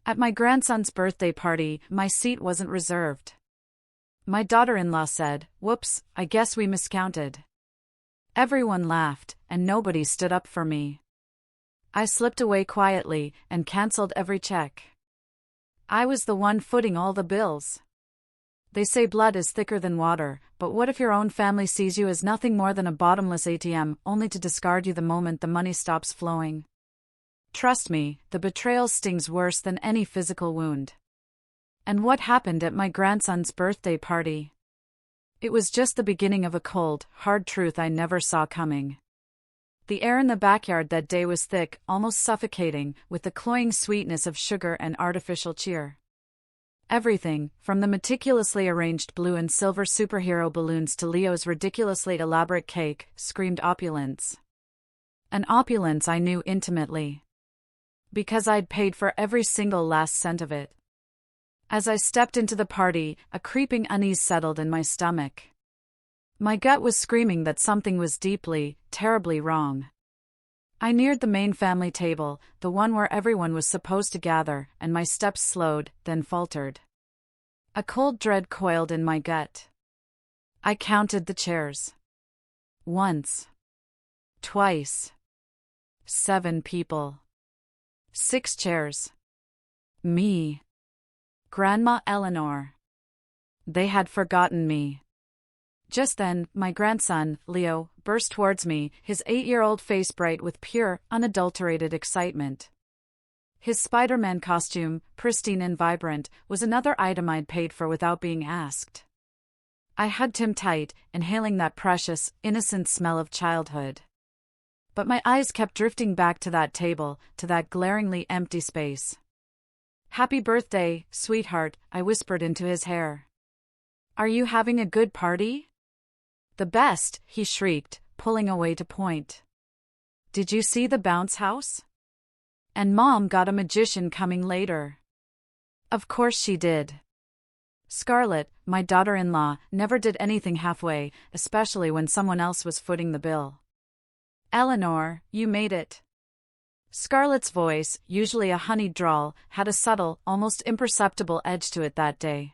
At my grandson's birthday party, my seat wasn't reserved. My daughter-in-law said, "Whoops, I guess we miscounted." Everyone laughed, and nobody stood up for me. I slipped away quietly and canceled every check. I was the one footing all the bills. They say blood is thicker than water, but what if your own family sees you as nothing more than a bottomless ATM, only to discard you the moment the money stops flowing? Trust me, the betrayal stings worse than any physical wound. And what happened at my grandson's birthday party? It was just the beginning of a cold, hard truth I never saw coming. The air in the backyard that day was thick, almost suffocating, with the cloying sweetness of sugar and artificial cheer. Everything, from the meticulously arranged blue and silver superhero balloons to Leo's ridiculously elaborate cake, screamed opulence. An opulence I knew intimately. Because I'd paid for every single last cent of it. As I stepped into the party, a creeping unease settled in my stomach. My gut was screaming that something was deeply, terribly wrong. I neared the main family table, the one where everyone was supposed to gather, and my steps slowed, then faltered. A cold dread coiled in my gut. I counted the chairs. Once. Twice. 7 people. 6 chairs. Me. Grandma Eleanor. They had forgotten me. Just then, my grandson, Leo, burst towards me, his 8-year-old face bright with pure, unadulterated excitement. His Spider-Man costume, pristine and vibrant, was another item I'd paid for without being asked. I hugged him tight, inhaling that precious, innocent smell of childhood. But my eyes kept drifting back to that table, to that glaringly empty space. "Happy birthday, sweetheart," I whispered into his hair. "Are you having a good party?" "The best," he shrieked, pulling away to point. "Did you see the bounce house? And Mom got a magician coming later." Of course she did. Scarlett, my daughter-in-law, never did anything halfway, especially when someone else was footing the bill. "Eleanor, you made it." Scarlett's voice, usually a honeyed drawl, had a subtle, almost imperceptible edge to it that day.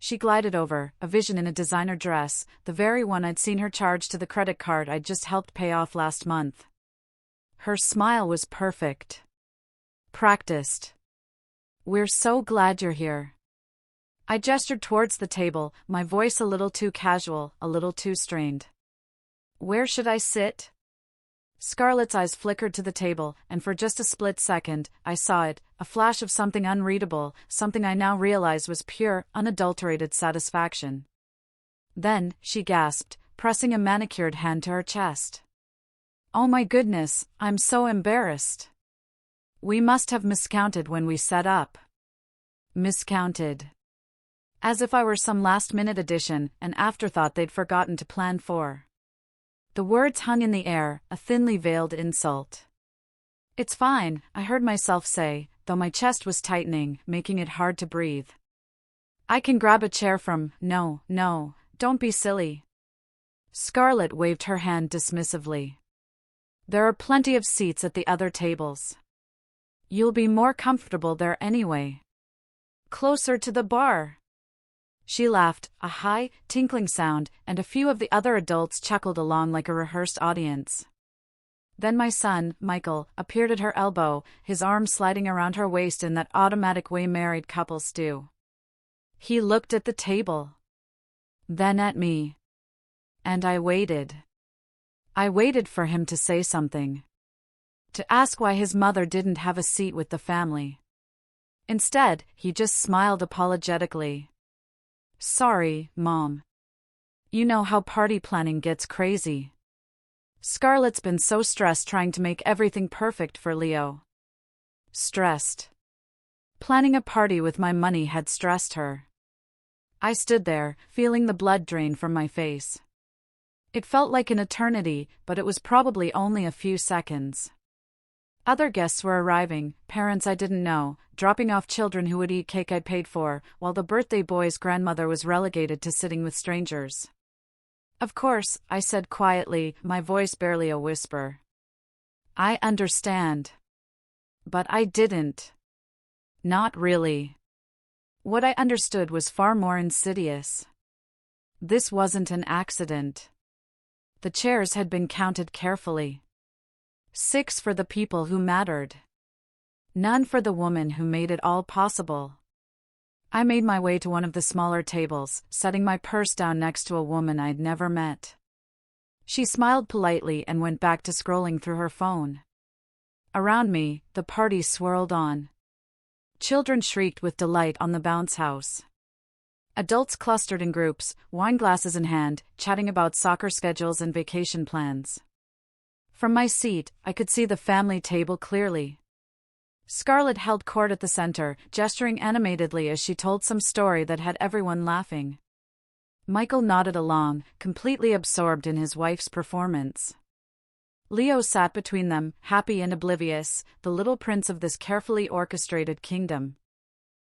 She glided over, a vision in a designer dress, the very one I'd seen her charge to the credit card I'd just helped pay off last month. Her smile was perfect. Practiced. "We're so glad you're here." I gestured towards the table, my voice a little too casual, a little too strained. "Where should I sit?" Scarlett's eyes flickered to the table, and for just a split second, I saw it, a flash of something unreadable, something I now realized was pure, unadulterated satisfaction. Then, she gasped, pressing a manicured hand to her chest. "Oh my goodness, I'm so embarrassed. We must have miscounted when we set up." Miscounted. As if I were some last-minute addition, an afterthought they'd forgotten to plan for. The words hung in the air, a thinly veiled insult. "It's fine," I heard myself say, though my chest was tightening, making it hard to breathe. "I can grab a chair from—" "No, don't be silly." Scarlett waved her hand dismissively. "There are plenty of seats at the other tables. You'll be more comfortable there anyway. Closer to the bar." She laughed, a high, tinkling sound, and a few of the other adults chuckled along like a rehearsed audience. Then my son, Michael, appeared at her elbow, his arms sliding around her waist in that automatic way married couples do. He looked at the table. Then at me. And I waited. I waited for him to say something. To ask why his mother didn't have a seat with the family. Instead, he just smiled apologetically. "Sorry, Mom. You know how party planning gets crazy. Scarlett's been so stressed trying to make everything perfect for Leo." Stressed. Planning a party with my money had stressed her. I stood there, feeling the blood drain from my face. It felt like an eternity, but it was probably only a few seconds. Other guests were arriving, parents I didn't know, dropping off children who would eat cake I'd paid for, while the birthday boy's grandmother was relegated to sitting with strangers. "Of course," I said quietly, my voice barely a whisper. "I understand." But I didn't. Not really. What I understood was far more insidious. This wasn't an accident. The chairs had been counted carefully. 6 for the people who mattered. None for the woman who made it all possible. I made my way to one of the smaller tables, setting my purse down next to a woman I'd never met. She smiled politely and went back to scrolling through her phone. Around me, the party swirled on. Children shrieked with delight on the bounce house. Adults clustered in groups, wine glasses in hand, chatting about soccer schedules and vacation plans. From my seat, I could see the family table clearly. Scarlett held court at the center, gesturing animatedly as she told some story that had everyone laughing. Michael nodded along, completely absorbed in his wife's performance. Leo sat between them, happy and oblivious, the little prince of this carefully orchestrated kingdom.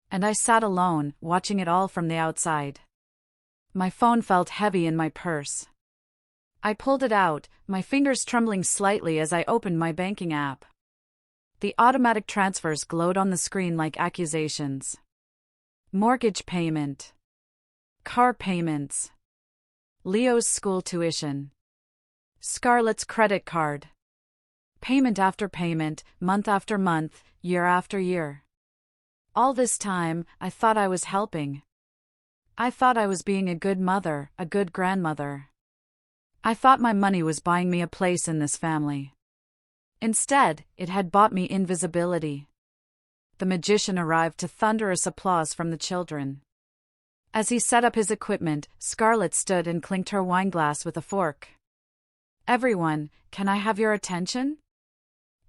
And I sat alone, watching it all from the outside. My phone felt heavy in my purse. I pulled it out, my fingers trembling slightly as I opened my banking app. The automatic transfers glowed on the screen like accusations. Mortgage payment. Car payments. Leo's school tuition. Scarlett's credit card. Payment after payment, month after month, year after year. All this time, I thought I was helping. I thought I was being a good mother, a good grandmother. I thought my money was buying me a place in this family. Instead, it had bought me invisibility. The magician arrived to thunderous applause from the children. As he set up his equipment, Scarlett stood and clinked her wineglass with a fork. Everyone, can I have your attention?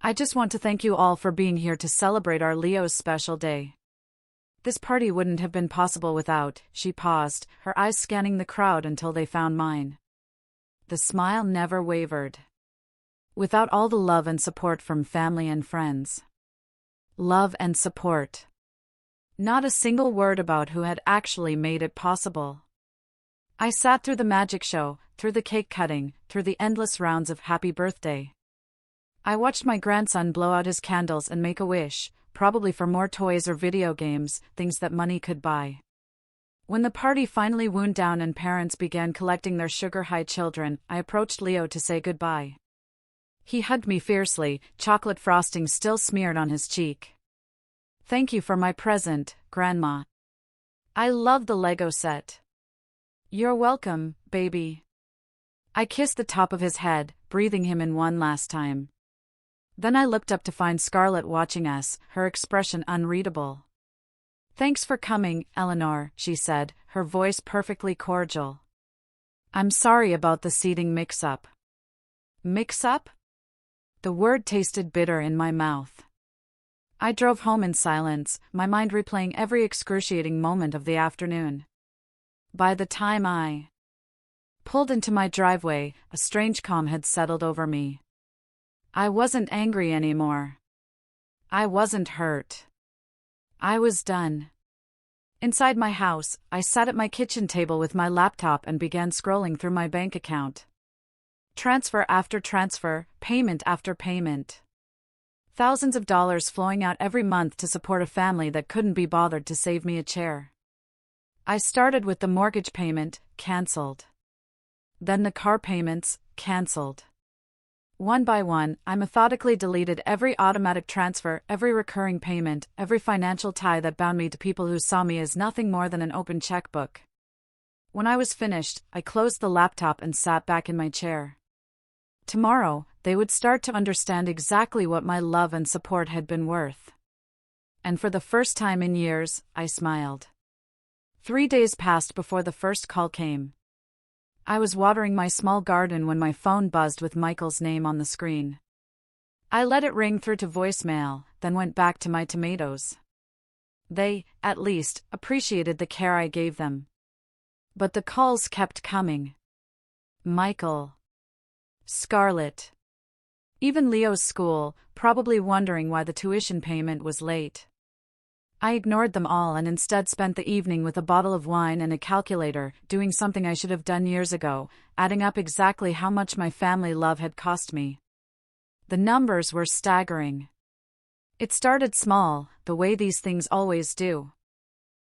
I just want to thank you all for being here to celebrate our Leo's special day. This party wouldn't have been possible without, she paused, her eyes scanning the crowd until they found mine. The smile never wavered. Without all the love and support from family and friends. Love and support. Not a single word about who had actually made it possible. I sat through the magic show, through the cake cutting, through the endless rounds of happy birthday. I watched my grandson blow out his candles and make a wish, probably for more toys or video games, things that money could buy. When the party finally wound down and parents began collecting their sugar-high children, I approached Leo to say goodbye. He hugged me fiercely, chocolate frosting still smeared on his cheek. Thank you for my present, Grandma. I love the Lego set. You're welcome, baby. I kissed the top of his head, breathing him in one last time. Then I looked up to find Scarlett watching us, her expression unreadable. Thanks for coming, Eleanor, she said, her voice perfectly cordial. I'm sorry about the seating mix-up. Mix-up? The word tasted bitter in my mouth. I drove home in silence, my mind replaying every excruciating moment of the afternoon. By the time I pulled into my driveway, a strange calm had settled over me. I wasn't angry anymore. I wasn't hurt. I was done. Inside my house, I sat at my kitchen table with my laptop and began scrolling through my bank account. Transfer after transfer, payment after payment. Thousands of dollars flowing out every month to support a family that couldn't be bothered to save me a chair. I started with the mortgage payment, cancelled. Then the car payments, cancelled. One by one, I methodically deleted every automatic transfer, every recurring payment, every financial tie that bound me to people who saw me as nothing more than an open checkbook. When I was finished, I closed the laptop and sat back in my chair. Tomorrow, they would start to understand exactly what my love and support had been worth. And for the first time in years, I smiled. 3 days passed before the first call came. I was watering my small garden when my phone buzzed with Michael's name on the screen. I let it ring through to voicemail, then went back to my tomatoes. They, at least, appreciated the care I gave them. But the calls kept coming. Michael. Scarlett. Even Leo's school, probably wondering why the tuition payment was late. I ignored them all and instead spent the evening with a bottle of wine and a calculator, doing something I should have done years ago, adding up exactly how much my family love had cost me. The numbers were staggering. It started small, the way these things always do.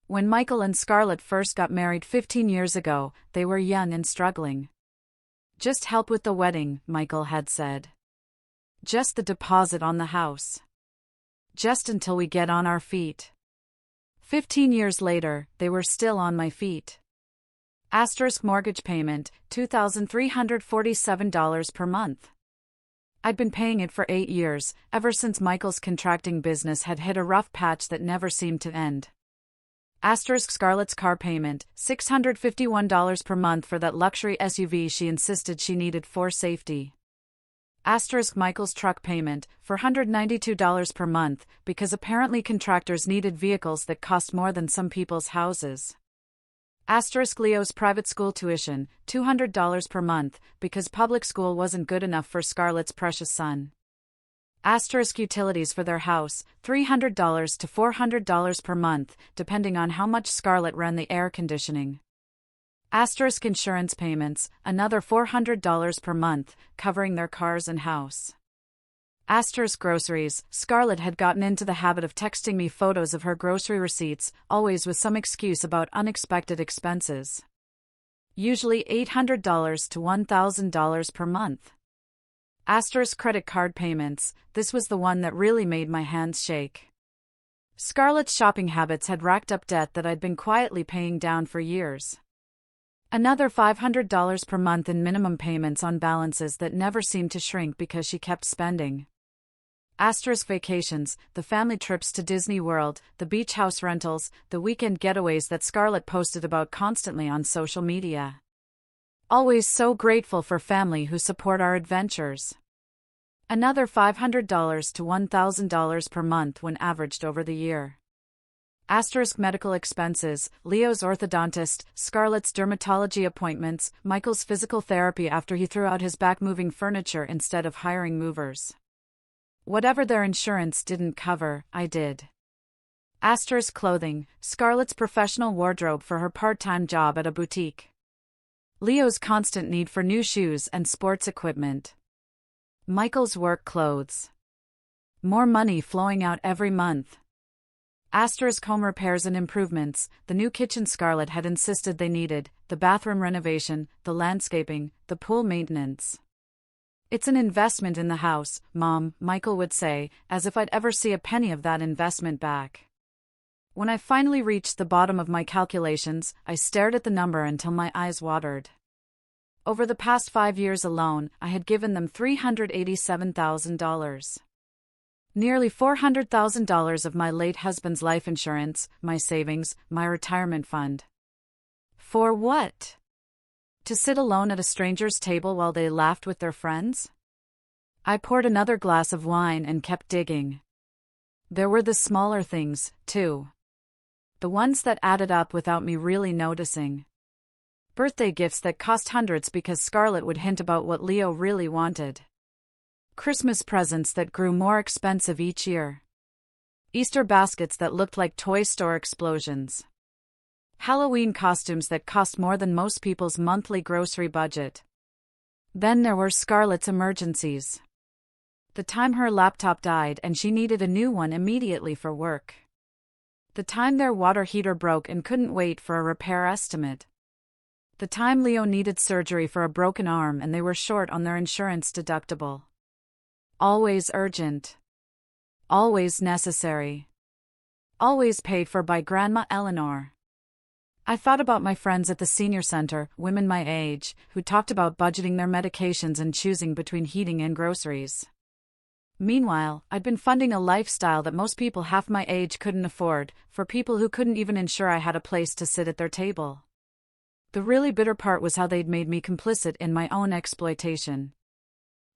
When Michael and Scarlett first got married 15 years ago, they were young and struggling. Just help with the wedding, Michael had said. Just the deposit on the house. Just until we get on our feet. 15 years later, they were still on my feet. Asterisk mortgage payment, $2,347 per month. I'd been paying it for 8 years, ever since Michael's contracting business had hit a rough patch that never seemed to end. Asterisk Scarlett's car payment, $651 per month for that luxury SUV she insisted she needed for safety. Asterisk Michael's truck payment, $492 per month, because apparently contractors needed vehicles that cost more than some people's houses. Asterisk Leo's private school tuition, $200 per month, because public school wasn't good enough for Scarlett's precious son. Asterisk utilities for their house, $300 to $400 per month, depending on how much Scarlett ran the air conditioning. Asterisk insurance payments, another $400 per month, covering their cars and house. Asterisk groceries, Scarlett had gotten into the habit of texting me photos of her grocery receipts, always with some excuse about unexpected expenses. Usually $800 to $1,000 per month. Asterisk credit card payments, this was the one that really made my hands shake. Scarlett's shopping habits had racked up debt that I'd been quietly paying down for years. Another $500 per month in minimum payments on balances that never seemed to shrink because she kept spending. Asterisk vacations, the family trips to Disney World, the beach house rentals, the weekend getaways that Scarlett posted about constantly on social media. Always so grateful for family who support our adventures. Another $500 to $1,000 per month when averaged over the year. Asterisk medical expenses, Leo's orthodontist, Scarlett's dermatology appointments, Michael's physical therapy after he threw out his back moving furniture instead of hiring movers. Whatever their insurance didn't cover, I did. Asterisk clothing, Scarlett's professional wardrobe for her part-time job at a boutique. Leo's constant need for new shoes and sports equipment. Michael's work clothes. More money flowing out every month. Asterisk home repairs and improvements, the new kitchen Scarlett had insisted they needed, the bathroom renovation, the landscaping, the pool maintenance. It's an investment in the house, Mom, Michael would say, as if I'd ever see a penny of that investment back. When I finally reached the bottom of my calculations, I stared at the number until my eyes watered. Over the past 5 years alone, I had given them $387,000. Nearly $400,000 of my late husband's life insurance, my savings, my retirement fund. For what? To sit alone at a stranger's table while they laughed with their friends? I poured another glass of wine and kept digging. There were the smaller things, too. The ones that added up without me really noticing. Birthday gifts that cost hundreds because Scarlett would hint about what Leo really wanted. Christmas presents that grew more expensive each year. Easter baskets that looked like toy store explosions. Halloween costumes that cost more than most people's monthly grocery budget. Then there were Scarlett's emergencies. The time her laptop died and she needed a new one immediately for work. The time their water heater broke and couldn't wait for a repair estimate. The time Leo needed surgery for a broken arm and they were short on their insurance deductible. Always urgent. Always necessary. Always paid for by Grandma Eleanor. I thought about my friends at the senior center, women my age, who talked about budgeting their medications and choosing between heating and groceries. Meanwhile, I'd been funding a lifestyle that most people half my age couldn't afford, for people who couldn't even ensure I had a place to sit at their table. The really bitter part was how they'd made me complicit in my own exploitation.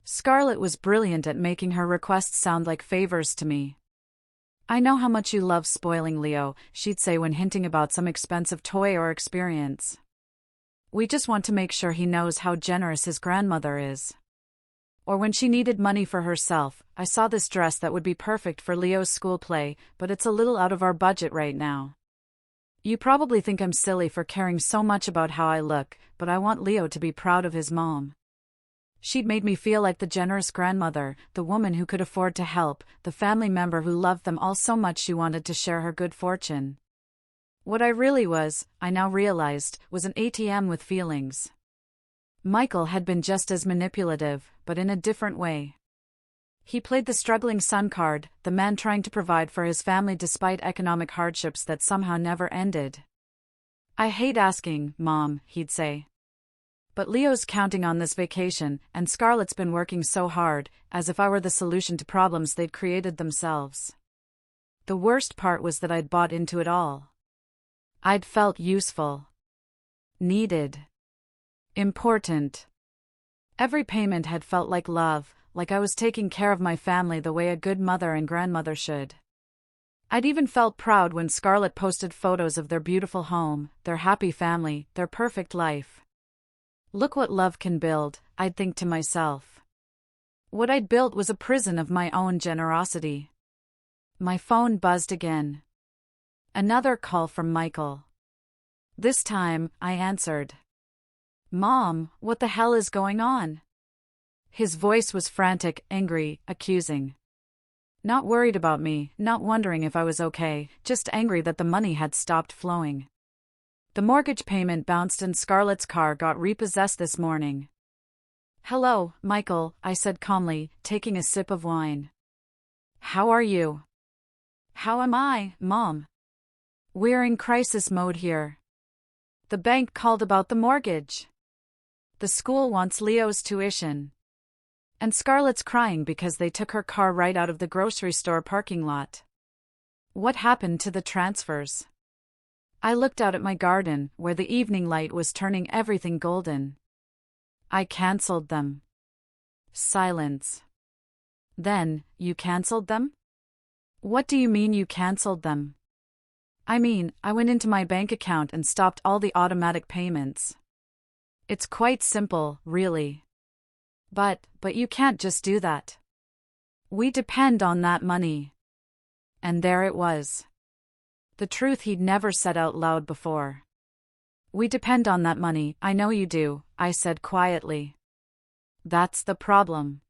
Scarlett was brilliant at making her requests sound like favors to me. "I know how much you love spoiling Leo," she'd say when hinting about some expensive toy or experience. "We just want to make sure he knows how generous his grandmother is." Or when she needed money for herself, "I saw this dress that would be perfect for Leo's school play, but it's a little out of our budget right now. You probably think I'm silly for caring so much about how I look, but I want Leo to be proud of his mom." She'd made me feel like the generous grandmother, the woman who could afford to help, the family member who loved them all so much she wanted to share her good fortune. What I really was, I now realized, was an ATM with feelings. Michael had been just as manipulative, but in a different way. He played the struggling son card, the man trying to provide for his family despite economic hardships that somehow never ended. "I hate asking, Mom," he'd say. "But Leo's counting on this vacation, and Scarlett's been working so hard, as if I were the solution to problems they'd created themselves." The worst part was that I'd bought into it all. I'd felt useful, needed, important. Every payment had felt like love, like I was taking care of my family the way a good mother and grandmother should. I'd even felt proud when Scarlett posted photos of their beautiful home, their happy family, their perfect life. Look what love can build, I'd think to myself. What I'd built was a prison of my own generosity. My phone buzzed again. Another call from Michael. This time, I answered. "Mom, what the hell is going on?" His voice was frantic, angry, accusing. Not worried about me, not wondering if I was okay, just angry that the money had stopped flowing. The mortgage payment bounced and Scarlett's car got repossessed this morning. "Hello, Michael," I said calmly, taking a sip of wine. "How are you?" "How am I, Mom?" "We're in crisis mode here. The bank called about the mortgage. The school wants Leo's tuition. And Scarlett's crying because they took her car right out of the grocery store parking lot." "What happened to the transfers?" I looked out at my garden, where the evening light was turning everything golden. "I cancelled them." Silence. "Then, you cancelled them?" "What do you mean you cancelled them?" "I mean, I went into my bank account and stopped all the automatic payments. It's quite simple, really. But you can't just do that. We depend on that money." And there it was. The truth he'd never said out loud before. "We depend on that money, I know you do," I said quietly. "That's the problem.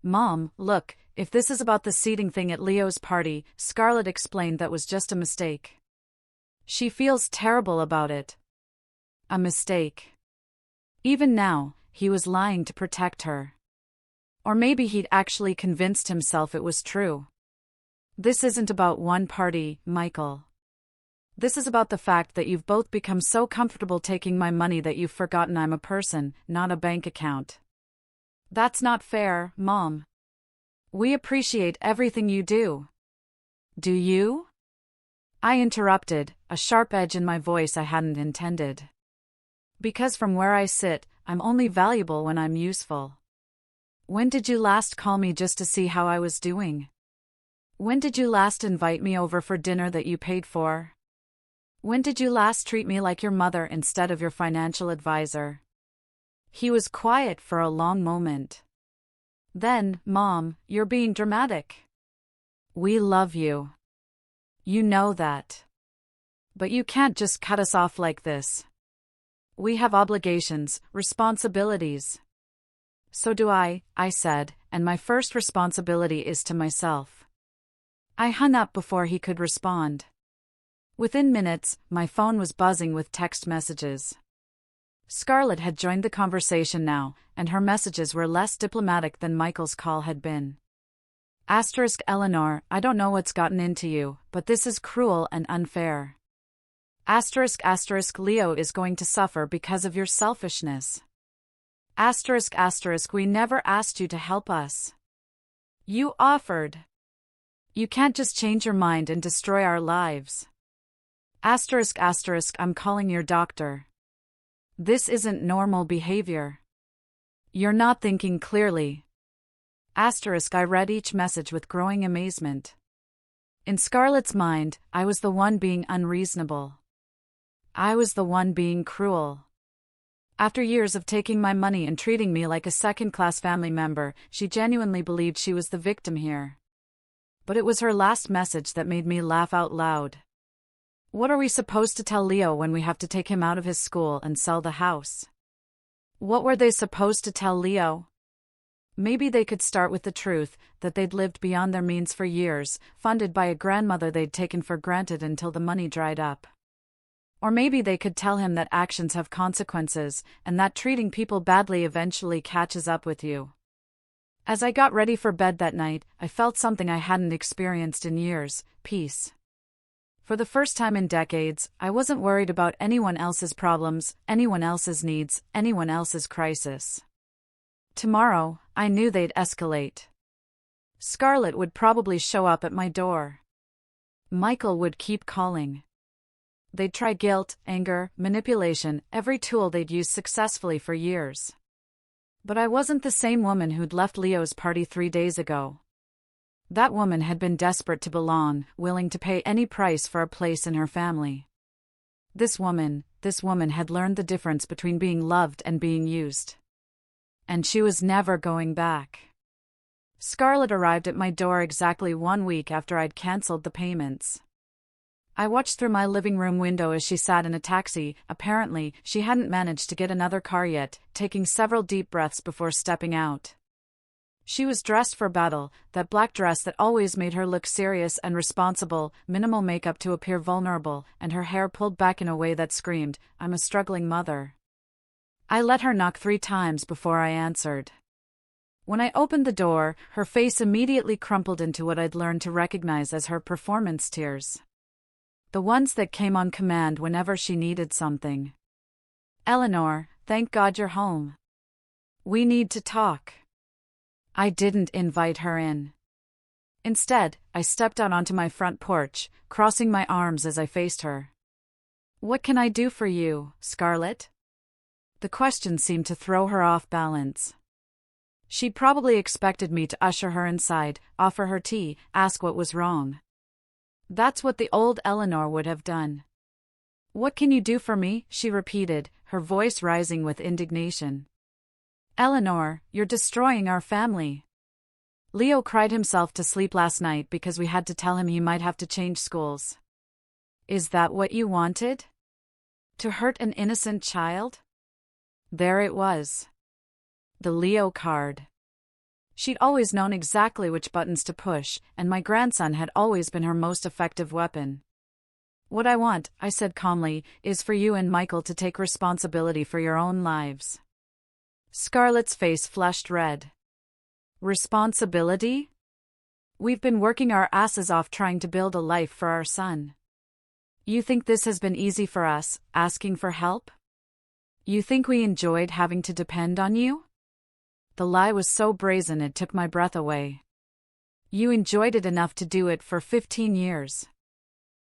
Mom, look, if this is about the seating thing at Leo's party," Scarlett explained, "that was just a mistake. She feels terrible about it." A mistake. Even now, he was lying to protect her. Or maybe he'd actually convinced himself it was true. "This isn't about one party, Michael. This is about the fact that you've both become so comfortable taking my money that you've forgotten I'm a person, not a bank account. That's not fair, Mom. We appreciate everything you do." "Do you?" I interrupted, a sharp edge in my voice I hadn't intended. "Because from where I sit, I'm only valuable when I'm useful. When did you last call me just to see how I was doing? When did you last invite me over for dinner that you paid for? When did you last treat me like your mother instead of your financial advisor?" He was quiet for a long moment. Then, "Mom, you're being dramatic. We love you. You know that. But you can't just cut us off like this. We have obligations, responsibilities." "So do I said, "and my first responsibility is to myself." I hung up before he could respond. Within minutes, my phone was buzzing with text messages. Scarlett had joined the conversation now, and her messages were less diplomatic than Michael's call had been. "Eleanor, I don't know what's gotten into you, but this is cruel and unfair. Leo is going to suffer because of your selfishness. We never asked you to help us. You offered. You can't just change your mind and destroy our lives. I'm calling your doctor. This isn't normal behavior. You're not thinking clearly." I read each message with growing amazement. In Scarlett's mind, I was the one being unreasonable. I was the one being cruel. After years of taking my money and treating me like a second-class family member, she genuinely believed she was the victim here. But it was her last message that made me laugh out loud. What are we supposed to tell Leo when we have to take him out of his school and sell the house? What were they supposed to tell Leo? Maybe they could start with the truth that they'd lived beyond their means for years, funded by a grandmother they'd taken for granted until the money dried up. Or maybe they could tell him that actions have consequences, and that treating people badly eventually catches up with you. As I got ready for bed that night, I felt something I hadn't experienced in years: peace. For the first time in decades, I wasn't worried about anyone else's problems, anyone else's needs, anyone else's crisis. Tomorrow, I knew they'd escalate. Scarlett would probably show up at my door. Michael would keep calling. They'd try guilt, anger, manipulation, every tool they'd used successfully for years. But I wasn't the same woman who'd left Leo's party 3 days ago. That woman had been desperate to belong, willing to pay any price for a place in her family. This woman had learned the difference between being loved and being used. And she was never going back. Scarlett arrived at my door exactly 1 week after I'd cancelled the payments. I watched through my living room window as she sat in a taxi. Apparently, she hadn't managed to get another car yet, taking several deep breaths before stepping out. She was dressed for battle, that black dress that always made her look serious and responsible, minimal makeup to appear vulnerable, and her hair pulled back in a way that screamed, "I'm a struggling mother." I let her knock 3 times before I answered. When I opened the door, her face immediately crumpled into what I'd learned to recognize as her performance tears. The ones that came on command whenever she needed something. "Eleanor, thank God you're home. We need to talk." I didn't invite her in. Instead, I stepped out onto my front porch, crossing my arms as I faced her. "What can I do for you, Scarlett?" The question seemed to throw her off balance. She'd probably expected me to usher her inside, offer her tea, ask what was wrong. That's what the old Eleanor would have done. "What can you do for me?" she repeated, her voice rising with indignation. "Eleanor, you're destroying our family. Leo cried himself to sleep last night because we had to tell him he might have to change schools. Is that what you wanted? To hurt an innocent child?" There it was. The Leo card. She'd always known exactly which buttons to push, and my grandson had always been her most effective weapon. "What I want," I said calmly, "is for you and Michael to take responsibility for your own lives." Scarlett's face flushed red. "Responsibility? We've been working our asses off trying to build a life for our son. You think this has been easy for us, asking for help? You think we enjoyed having to depend on you?" The lie was so brazen it took my breath away. "You enjoyed it enough to do it for 15 years.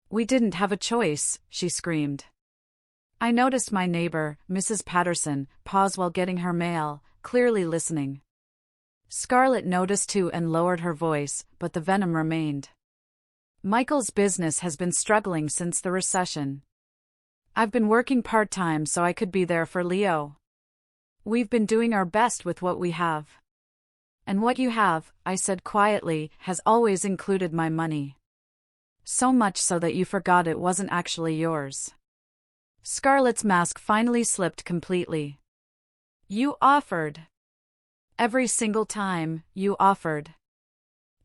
We didn't have a choice," she screamed. I noticed my neighbor, Mrs. Patterson, pause while getting her mail, clearly listening. Scarlett noticed too and lowered her voice, but the venom remained. "Michael's business has been struggling since the recession. I've been working part-time so I could be there for Leo. We've been doing our best with what we have. And what you have," I said quietly, "has always included my money. So much so that you forgot it wasn't actually yours." Scarlett's mask finally slipped completely. "You offered. Every single time, you offered.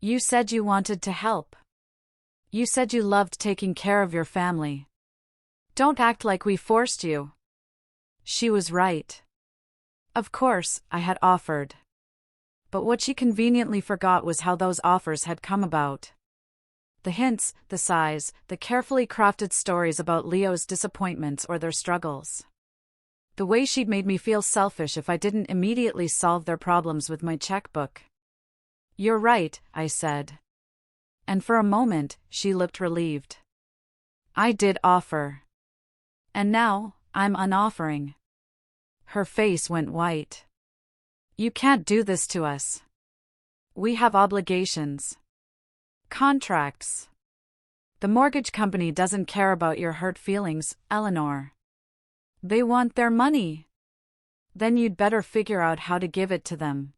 You said you wanted to help. You said you loved taking care of your family. Don't act like we forced you." She was right. Of course, I had offered. But what she conveniently forgot was how those offers had come about. The hints, the sighs, the carefully crafted stories about Leo's disappointments or their struggles. The way she'd made me feel selfish if I didn't immediately solve their problems with my checkbook. "You're right," I said. And for a moment, she looked relieved. I did offer. And now, I'm unoffering. Her face went white. "You can't do this to us. We have obligations. Contracts. The mortgage company doesn't care about your hurt feelings, Eleanor. They want their money. Then you'd better figure out how to give it to them."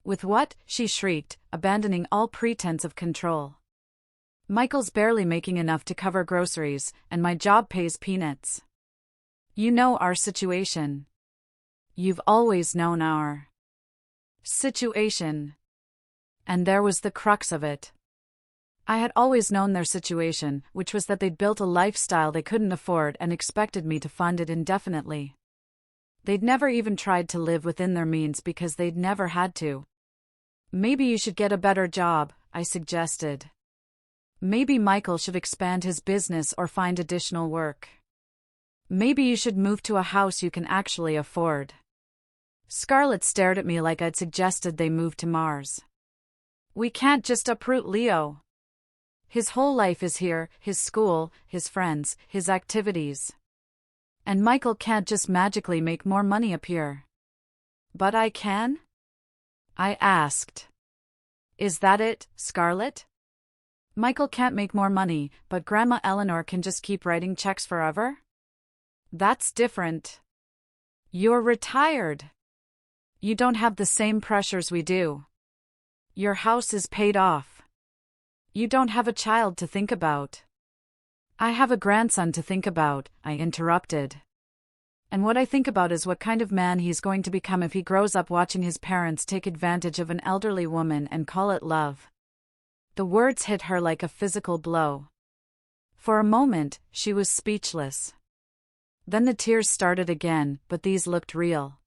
"With what?" she shrieked, abandoning all pretense of control. "Michael's barely making enough to cover groceries, and my job pays peanuts. You know our situation. You've always known our Situation. And there was the crux of it. I had always known their situation, which was that they'd built a lifestyle they couldn't afford and expected me to fund it indefinitely. They'd never even tried to live within their means because they'd never had to. Maybe you should get a better job, I suggested. Maybe Michael should expand his business or find additional work. Maybe you should move to a house you can actually afford. Scarlett stared at me like I'd suggested they move to Mars. We can't just uproot Leo. His whole life is here, his school, his friends, his activities. And Michael can't just magically make more money appear. But I can? I asked. Is that it, Scarlett? Michael can't make more money, but Grandma Eleanor can just keep writing checks forever? That's different. You're retired. You don't have the same pressures we do. Your house is paid off. You don't have a child to think about. I have a grandson to think about, I interrupted. And what I think about is what kind of man he's going to become if he grows up watching his parents take advantage of an elderly woman and call it love. The words hit her like a physical blow. For a moment, she was speechless. Then the tears started again, but these looked real.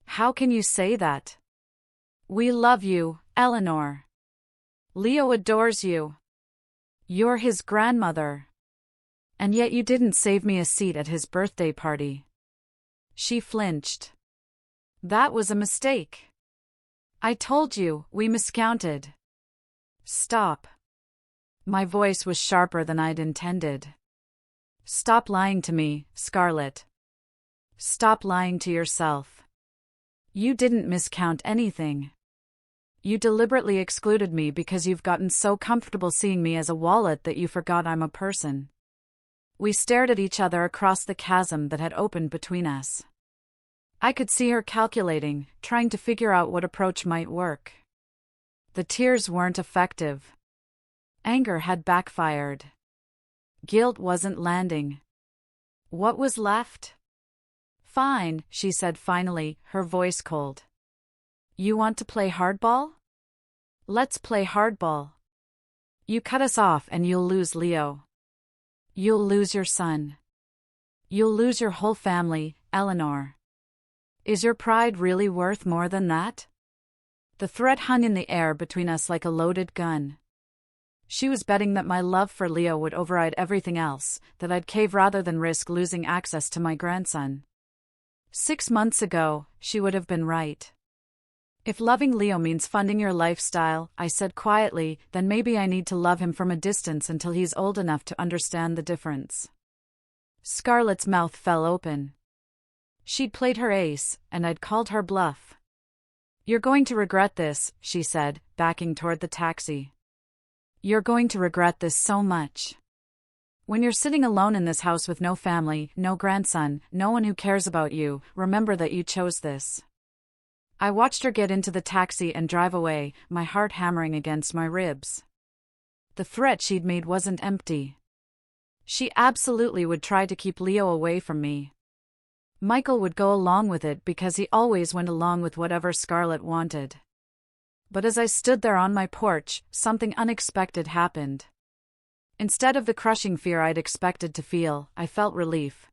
How can you say that? We love you, Eleanor. Leo adores you. You're his grandmother. And yet you didn't save me a seat at his birthday party. She flinched. That was a mistake. I told you, we miscounted. Stop. My voice was sharper than I'd intended. Stop lying to me, Scarlett. Stop lying to yourself. You didn't miscount anything. You deliberately excluded me because you've gotten so comfortable seeing me as a wallet that you forgot I'm a person. We stared at each other across the chasm that had opened between us. I could see her calculating, trying to figure out what approach might work. The tears weren't effective. Anger had backfired. Guilt wasn't landing. What was left? Fine, she said finally, her voice cold. You want to play hardball? Let's play hardball. You cut us off and you'll lose Leo. You'll lose your son. You'll lose your whole family, Eleanor. Is your pride really worth more than that? The threat hung in the air between us like a loaded gun. She was betting that my love for Leo would override everything else, that I'd cave rather than risk losing access to my grandson. 6 months ago, she would have been right. If loving Leo means funding your lifestyle, I said quietly, then maybe I need to love him from a distance until he's old enough to understand the difference. Scarlett's mouth fell open. She'd played her ace, and I'd called her bluff. You're going to regret this, she said, backing toward the taxi. You're going to regret this so much. When you're sitting alone in this house with no family, no grandson, no one who cares about you, remember that you chose this. I watched her get into the taxi and drive away, my heart hammering against my ribs. The threat she'd made wasn't empty. She absolutely would try to keep Leo away from me. Michael would go along with it because he always went along with whatever Scarlett wanted. But as I stood there on my porch, something unexpected happened. Instead of the crushing fear I'd expected to feel, I felt relief.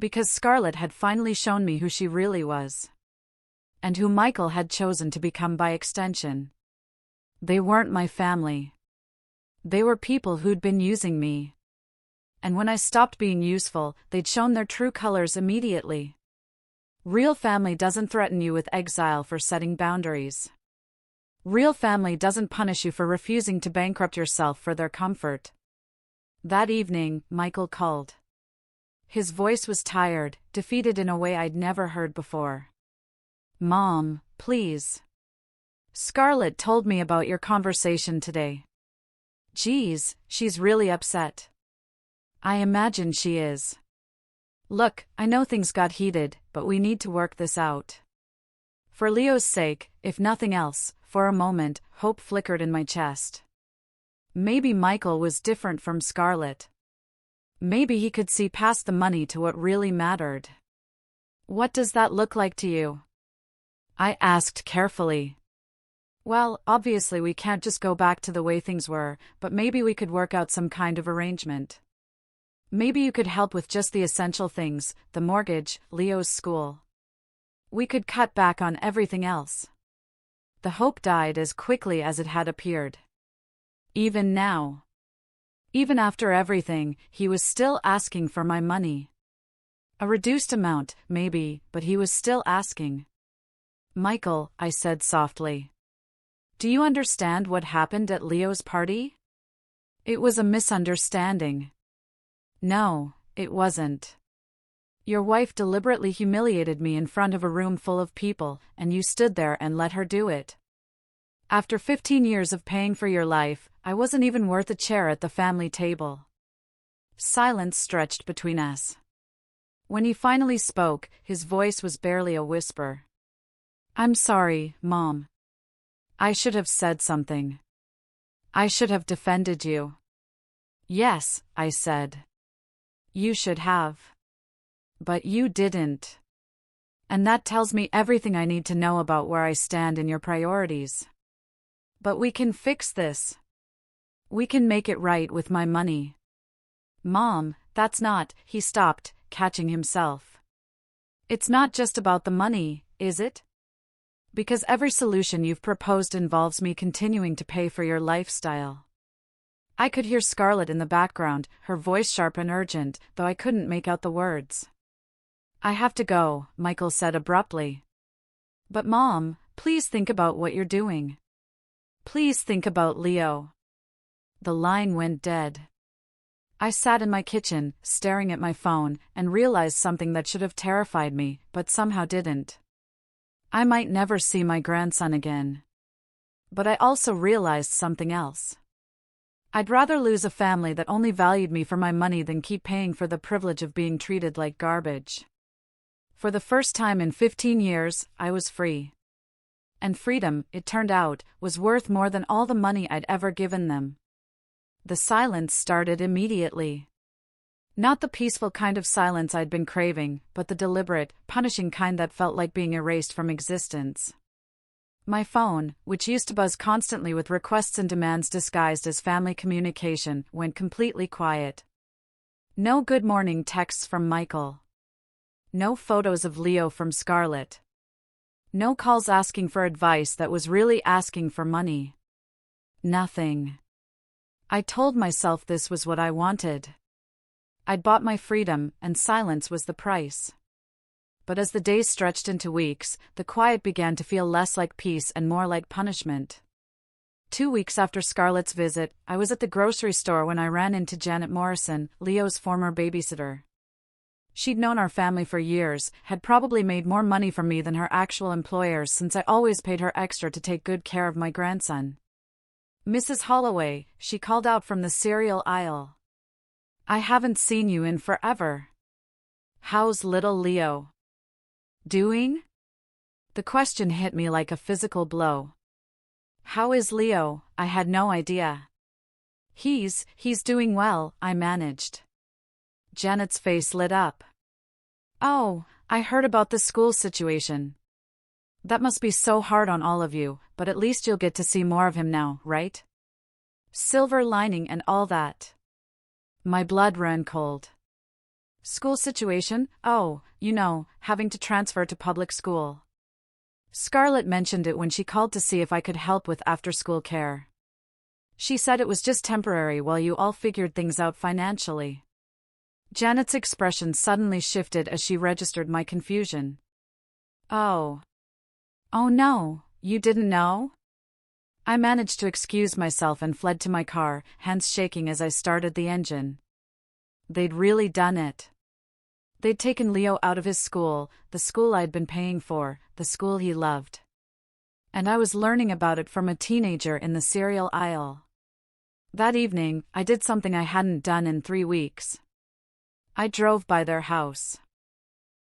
Because Scarlett had finally shown me who she really was. And who Michael had chosen to become by extension. They weren't my family. They were people who'd been using me. And when I stopped being useful, they'd shown their true colors immediately. Real family doesn't threaten you with exile for setting boundaries. Real family doesn't punish you for refusing to bankrupt yourself for their comfort. That evening, Michael called. His voice was tired, defeated in a way I'd never heard before. Mom, please. Scarlett told me about your conversation today. Geez, she's really upset. I imagine she is. Look, I know things got heated, but we need to work this out. For Leo's sake, if nothing else, for a moment, hope flickered in my chest. Maybe Michael was different from Scarlett. Maybe he could see past the money to what really mattered. What does that look like to you? I asked carefully. Well, obviously we can't just go back to the way things were, but maybe we could work out some kind of arrangement. Maybe you could help with just the essential things, the mortgage, Leo's school. We could cut back on everything else. The hope died as quickly as it had appeared. Even now. Even after everything, he was still asking for my money. A reduced amount, maybe, but he was still asking. Michael, I said softly. Do you understand what happened at Leo's party? It was a misunderstanding. No, it wasn't. Your wife deliberately humiliated me in front of a room full of people, and you stood there and let her do it. After 15 years of paying for your life, I wasn't even worth a chair at the family table. Silence stretched between us. When he finally spoke, his voice was barely a whisper. I'm sorry, Mom. I should have said something. I should have defended you. Yes, I said. You should have. But you didn't. And that tells me everything I need to know about where I stand in your priorities. But we can fix this. We can make it right with my money. Mom, that's not, he stopped, catching himself. It's not just about the money, is it? Because every solution you've proposed involves me continuing to pay for your lifestyle. I could hear Scarlett in the background, her voice sharp and urgent, though I couldn't make out the words. I have to go, Michael said abruptly. But Mom, please think about what you're doing. Please think about Leo. The line went dead. I sat in my kitchen, staring at my phone, and realized something that should have terrified me, but somehow didn't. I might never see my grandson again. But I also realized something else. I'd rather lose a family that only valued me for my money than keep paying for the privilege of being treated like garbage. For the first time in 15 years, I was free. And freedom, it turned out, was worth more than all the money I'd ever given them. The silence started immediately. Not the peaceful kind of silence I'd been craving, but the deliberate, punishing kind that felt like being erased from existence. My phone, which used to buzz constantly with requests and demands disguised as family communication, went completely quiet. No good morning texts from Michael. No photos of Leo from Scarlett. No calls asking for advice that was really asking for money. Nothing. I told myself this was what I wanted. I'd bought my freedom, and silence was the price. But as the days stretched into weeks, the quiet began to feel less like peace and more like punishment. 2 weeks after Scarlett's visit, I was at the grocery store when I ran into Janet Morrison, Leo's former babysitter. She'd known our family for years, had probably made more money from me than her actual employers since I always paid her extra to take good care of my grandson. Mrs. Holloway, she called out from the cereal aisle. I haven't seen you in forever. How's little Leo doing? The question hit me like a physical blow. How is Leo? I had no idea. He's doing well, I managed. Janet's face lit up. Oh, I heard about the school situation. That must be so hard on all of you, but at least you'll get to see more of him now, right? Silver lining and all that. My blood ran cold. School situation? Oh, having to transfer to public school. Scarlett mentioned it when she called to see if I could help with after-school care. She said it was just temporary while you all figured things out financially. Janet's expression suddenly shifted as she registered my confusion. Oh. Oh no, you didn't know? I managed to excuse myself and fled to my car, hands shaking as I started the engine. They'd really done it. They'd taken Leo out of his school, the school I'd been paying for, the school he loved. And I was learning about it from a teenager in the cereal aisle. That evening, I did something I hadn't done in 3 weeks. I drove by their house.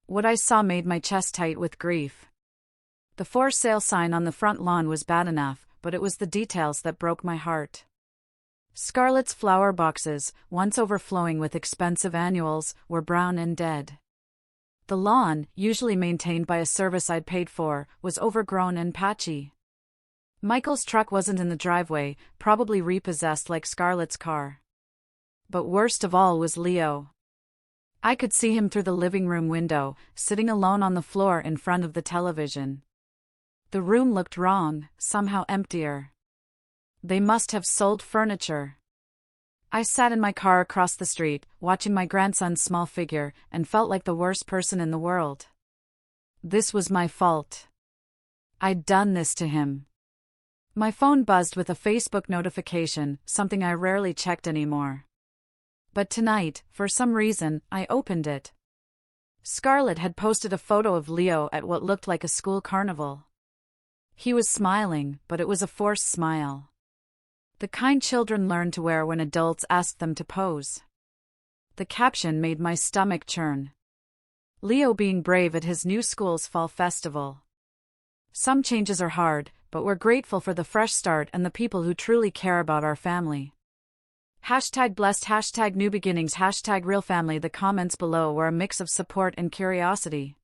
What I saw made my chest tight with grief. The for sale sign on the front lawn was bad enough, but it was the details that broke my heart. Scarlett's flower boxes, once overflowing with expensive annuals, were brown and dead. The lawn, usually maintained by a service I'd paid for, was overgrown and patchy. Michael's truck wasn't in the driveway, probably repossessed like Scarlett's car. But worst of all was Leo. I could see him through the living room window, sitting alone on the floor in front of the television. The room looked wrong, somehow emptier. They must have sold furniture. I sat in my car across the street, watching my grandson's small figure, and felt like the worst person in the world. This was my fault. I'd done this to him. My phone buzzed with a Facebook notification, something I rarely checked anymore. But tonight, for some reason, I opened it. Scarlett had posted a photo of Leo at what looked like a school carnival. He was smiling, but it was a forced smile. The kind children learn to wear when adults ask them to pose. The caption made my stomach churn. Leo being brave at his new school's fall festival. Some changes are hard, but we're grateful for the fresh start and the people who truly care about our family. #blessed, #new beginnings, #real family. The comments below were a mix of support and curiosity.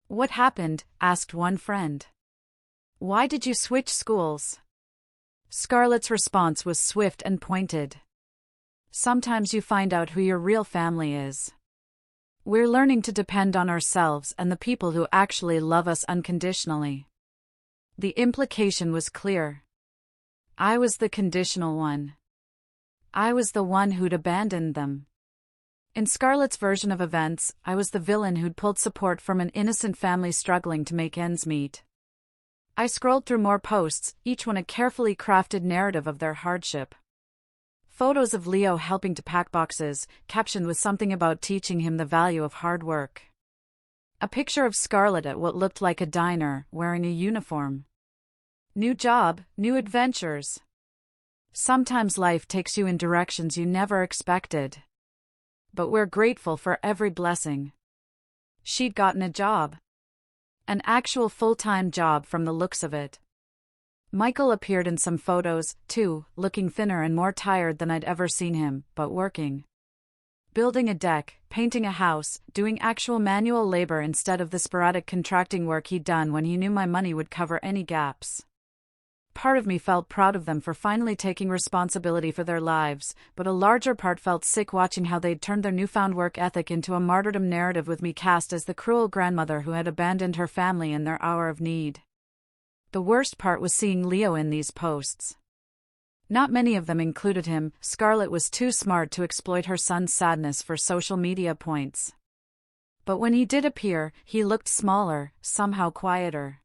What happened? Asked one friend. Why did you switch schools? Scarlett's response was swift and pointed. Sometimes you find out who your real family is. We're learning to depend on ourselves and the people who actually love us unconditionally. The implication was clear. I was the conditional one. I was the one who'd abandoned them. In Scarlett's version of events, I was the villain who'd pulled support from an innocent family struggling to make ends meet. I scrolled through more posts, each one a carefully crafted narrative of their hardship. Photos of Leo helping to pack boxes, captioned with something about teaching him the value of hard work. A picture of Scarlett at what looked like a diner, wearing a uniform. New job, new adventures. Sometimes life takes you in directions you never expected. But we're grateful for every blessing. She'd gotten a job. An actual full-time job from the looks of it. Michael appeared in some photos, too, looking thinner and more tired than I'd ever seen him, but working. Building a deck, painting a house, doing actual manual labor instead of the sporadic contracting work he'd done when he knew my money would cover any gaps. Part of me felt proud of them for finally taking responsibility for their lives, but a larger part felt sick watching how they'd turned their newfound work ethic into a martyrdom narrative with me cast as the cruel grandmother who had abandoned her family in their hour of need. The worst part was seeing Leo in these posts. Not many of them included him. Scarlett was too smart to exploit her son's sadness for social media points. But when he did appear, he looked smaller, somehow quieter.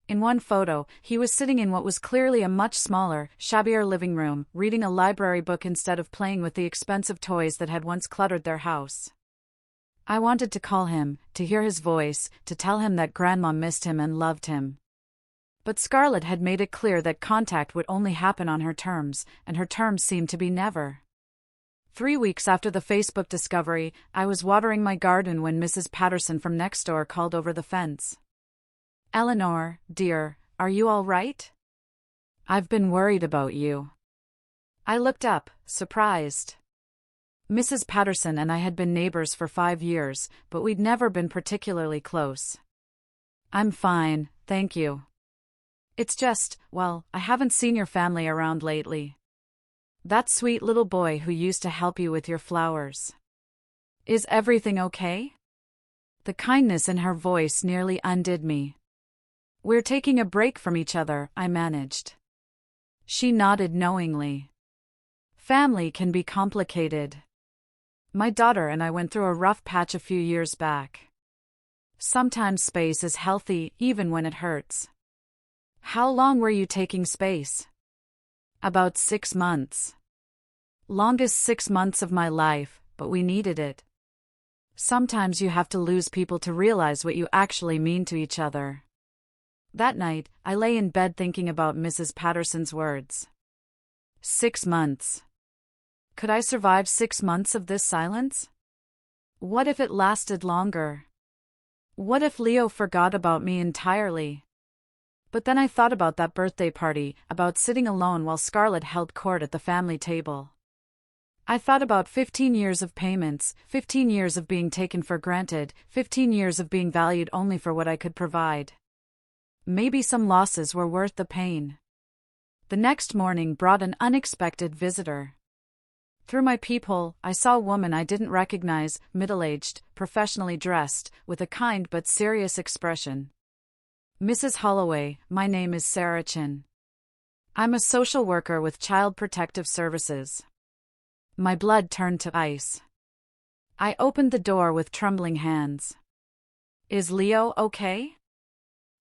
In one photo, he was sitting in what was clearly a much smaller, shabbier living room, reading a library book instead of playing with the expensive toys that had once cluttered their house. I wanted to call him, to hear his voice, to tell him that Grandma missed him and loved him. But Scarlett had made it clear that contact would only happen on her terms, and her terms seemed to be never. 3 weeks after the Facebook discovery, I was watering my garden when Mrs. Patterson from next door called over the fence. Eleanor, dear, are you all right? I've been worried about you. I looked up, surprised. Mrs. Patterson and I had been neighbors for 5 years, but we'd never been particularly close. I'm fine, thank you. It's just, well, I haven't seen your family around lately. That sweet little boy who used to help you with your flowers. Is everything okay? The kindness in her voice nearly undid me. We're taking a break from each other, I managed. She nodded knowingly. Family can be complicated. My daughter and I went through a rough patch a few years back. Sometimes space is healthy, even when it hurts. How long were you taking space? About 6 months. Longest 6 months of my life, but we needed it. Sometimes you have to lose people to realize what you actually mean to each other. That night, I lay in bed thinking about Mrs. Patterson's words. 6 months. Could I survive 6 months of this silence? What if it lasted longer? What if Leo forgot about me entirely? But then I thought about that birthday party, about sitting alone while Scarlett held court at the family table. I thought about 15 years of payments, 15 years of being taken for granted, 15 years of being valued only for what I could provide. Maybe some losses were worth the pain. The next morning brought an unexpected visitor. Through my peephole, I saw a woman I didn't recognize, middle-aged, professionally dressed, with a kind but serious expression. "Mrs. Holloway, my name is Sarah Chin. I'm a social worker with Child Protective Services." My blood turned to ice. I opened the door with trembling hands. "Is Leo okay?"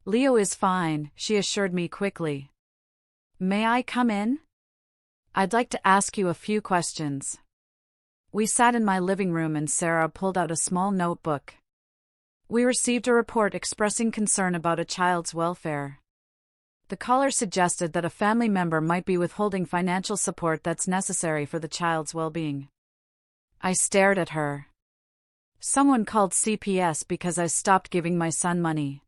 "Leo is fine," she assured me quickly. "May I come in? I'd like to ask you a few questions." We sat in my living room and Sarah pulled out a small notebook. "We received a report expressing concern about a child's welfare. The caller suggested that a family member might be withholding financial support that's necessary for the child's well-being." I stared at her. "Someone called CPS because I stopped giving my son money."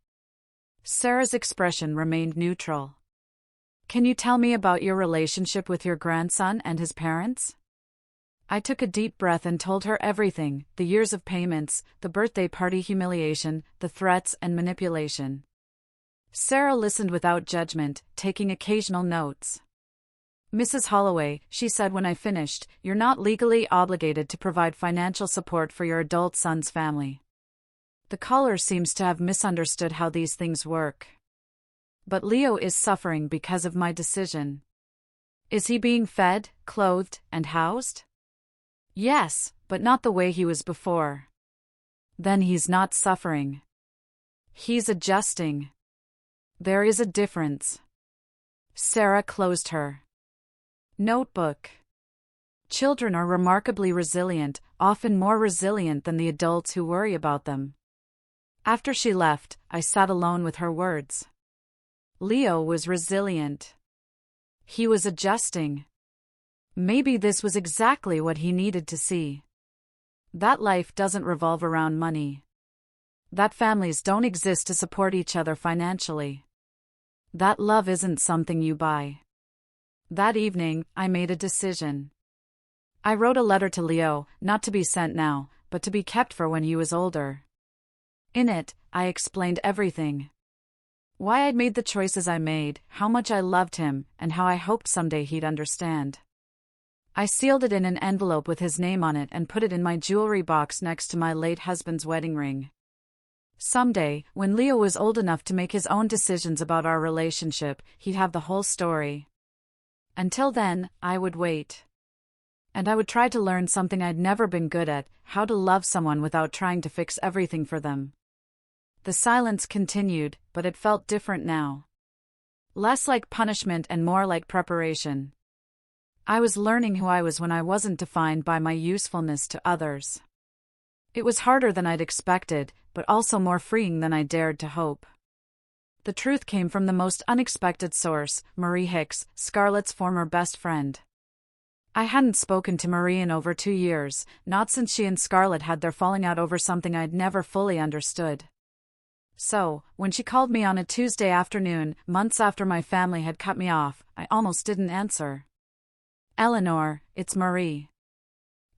Sarah's expression remained neutral. "Can you tell me about your relationship with your grandson and his parents?" I took a deep breath and told her everything: the years of payments, the birthday party humiliation, the threats and manipulation. Sarah listened without judgment, taking occasional notes. "Mrs. Holloway," she said when I finished, "you're not legally obligated to provide financial support for your adult son's family." The caller seems to have misunderstood how these things work. "But Leo is suffering because of my decision." "Is he being fed, clothed, and housed?" "Yes, but not the way he was before." "Then he's not suffering. He's adjusting." "There is a difference." Sarah closed her notebook. Children are remarkably resilient, often more resilient than the adults who worry about them. After she left, I sat alone with her words. Leo was resilient. He was adjusting. Maybe this was exactly what he needed to see. That life doesn't revolve around money. That families don't exist to support each other financially. That love isn't something you buy. That evening, I made a decision. I wrote a letter to Leo, not to be sent now, but to be kept for when he was older. In it, I explained everything. Why I'd made the choices I made, how much I loved him, and how I hoped someday he'd understand. I sealed it in an envelope with his name on it and put it in my jewelry box next to my late husband's wedding ring. Someday, when Leo was old enough to make his own decisions about our relationship, he'd have the whole story. Until then, I would wait. And I would try to learn something I'd never been good at: how to love someone without trying to fix everything for them. The silence continued, but it felt different now. Less like punishment and more like preparation. I was learning who I was when I wasn't defined by my usefulness to others. It was harder than I'd expected, but also more freeing than I dared to hope. The truth came from the most unexpected source: Marie Hicks, Scarlett's former best friend. I hadn't spoken to Marie in over 2 years, not since she and Scarlett had their falling out over something I'd never fully understood. So, when she called me on a Tuesday afternoon, months after my family had cut me off, I almost didn't answer. "Eleanor, it's Marie.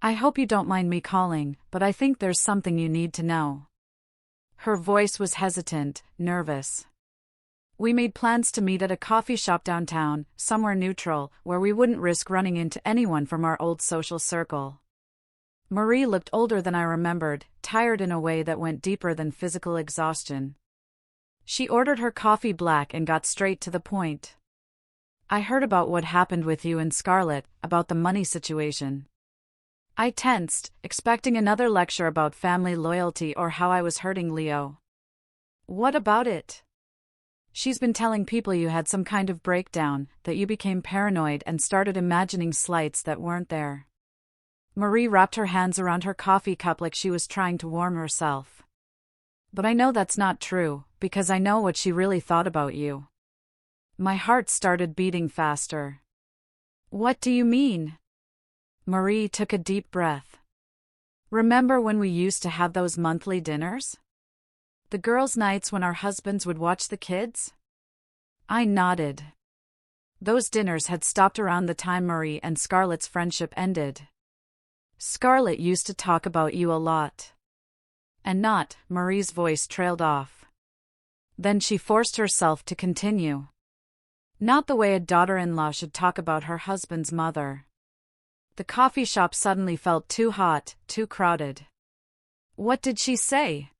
I hope you don't mind me calling, but I think there's something you need to know." Her voice was hesitant, nervous. We made plans to meet at a coffee shop downtown, somewhere neutral, where we wouldn't risk running into anyone from our old social circle. Marie looked older than I remembered, tired in a way that went deeper than physical exhaustion. She ordered her coffee black and got straight to the point. "I heard about what happened with you and Scarlett, about the money situation." I tensed, expecting another lecture about family loyalty or how I was hurting Leo. "What about it?" "She's been telling people you had some kind of breakdown, that you became paranoid and started imagining slights that weren't there." Marie wrapped her hands around her coffee cup like she was trying to warm herself. "But I know that's not true, because I know what she really thought about you." My heart started beating faster. "What do you mean?" Marie took a deep breath. "Remember when we used to have those monthly dinners? The girls' nights when our husbands would watch the kids?" I nodded. Those dinners had stopped around the time Marie and Scarlett's friendship ended. Scarlett used to talk about you a lot. And not, Marie's voice trailed off. Then she forced herself to continue. Not the way a daughter-in-law should talk about her husband's mother. The coffee shop suddenly felt too hot, too crowded. What did she say?